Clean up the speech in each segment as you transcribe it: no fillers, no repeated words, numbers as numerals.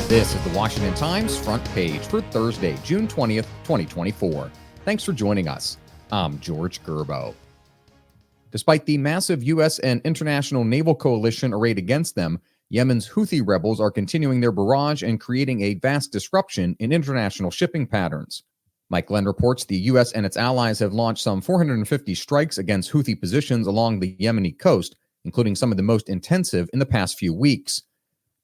This is the Washington Times front page for Thursday, June 20th, 2024. Thanks for joining us. I'm George Gerbo. Despite the massive U.S. and international naval coalition arrayed against them, Yemen's Houthi rebels are continuing their barrage and creating a vast disruption in international shipping patterns. Mike Glenn reports the U.S. and its allies have launched some 450 strikes against Houthi positions along the Yemeni coast, including some of the most intensive in the past few weeks.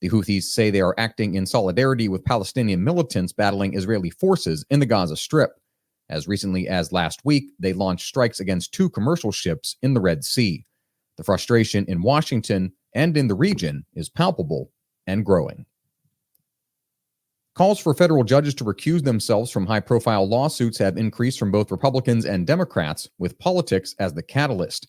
The Houthis say they are acting in solidarity with Palestinian militants battling Israeli forces in the Gaza Strip. As recently as last week, they launched strikes against 2 commercial ships in the Red Sea. The frustration in Washington and in the region is palpable and growing. Calls for federal judges to recuse themselves from high-profile lawsuits have increased from both Republicans and Democrats, with politics as the catalyst.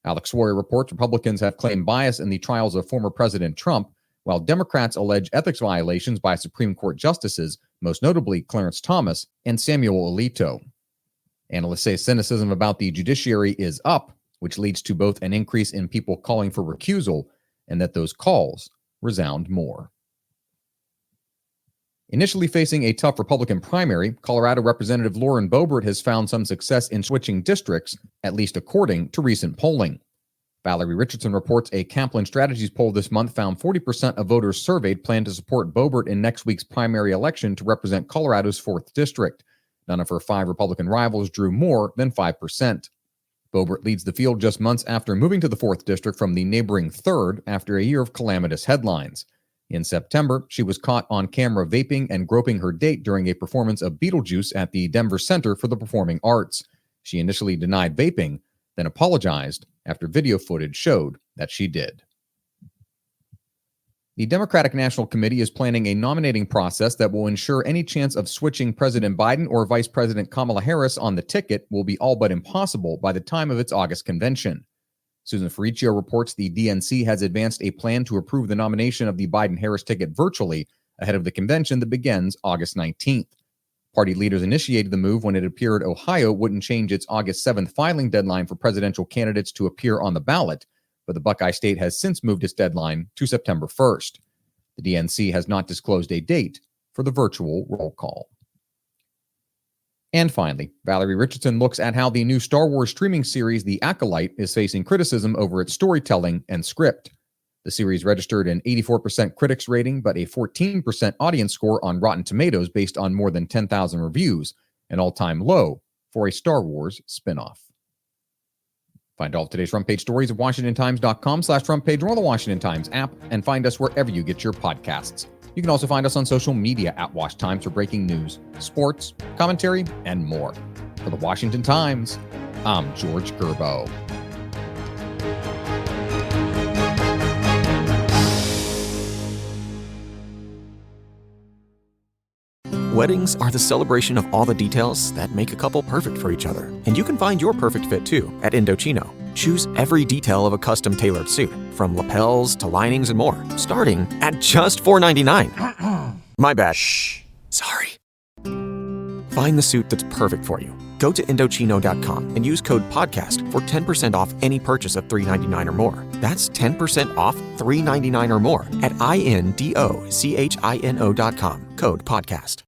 Alex Warrior reports Republicans have claimed bias in the trials of former President Trump, while Democrats allege ethics violations by Supreme Court justices, most notably Clarence Thomas and Samuel Alito. Analysts say cynicism about the judiciary is up, which leads to both an increase in people calling for recusal and that those calls resound more. Initially facing a tough Republican primary, Colorado Representative Lauren Boebert has found some success in switching districts, at least according to recent polling. Valerie Richardson reports a Kaplan Strategies poll this month found 40% of voters surveyed plan to support Boebert in next week's primary election to represent Colorado's 4th district. None of her 5 Republican rivals drew more than 5%. Boebert leads the field just months after moving to the 4th district from the neighboring 3rd after a year of calamitous headlines. In September, she was caught on camera vaping and groping her date during a performance of Beetlejuice at the Denver Center for the Performing Arts. She initially denied vaping, then apologized after video footage showed that she did. The Democratic National Committee is planning a nominating process that will ensure any chance of switching President Biden or Vice President Kamala Harris on the ticket will be all but impossible by the time of its August convention. Susan Ferricchio reports the DNC has advanced a plan to approve the nomination of the Biden-Harris ticket virtually ahead of the convention that begins August 19th. Party leaders initiated the move when it appeared Ohio wouldn't change its August 7th filing deadline for presidential candidates to appear on the ballot, but the Buckeye State has since moved its deadline to September 1st. The DNC has not disclosed a date for the virtual roll call. And finally, Valerie Richardson looks at how the new Star Wars streaming series The Acolyte is facing criticism over its storytelling and script. The series registered an 84% critics rating, but a 14% audience score on Rotten Tomatoes based on more than 10,000 reviews, an all-time low for a Star Wars spinoff. Find all of today's front page stories at WashingtonTimes.com/frontpage or on the Washington Times app, and find us wherever you get your podcasts. You can also find us on social media at Wash Times for breaking news, sports, commentary, and more. For the Washington Times, I'm George Gerbo. Weddings are the celebration of all the details that make a couple perfect for each other. And you can find your perfect fit too at Indochino. Choose every detail of a custom tailored suit, from lapels to linings and more, starting at just $4.99. My bad. Shh. Sorry. Find the suit that's perfect for you. Go to Indochino.com and use code PODCAST for 10% off any purchase of $3.99 or more. That's 10% off $3.99 or more at INDOCHINO.com. Code PODCAST.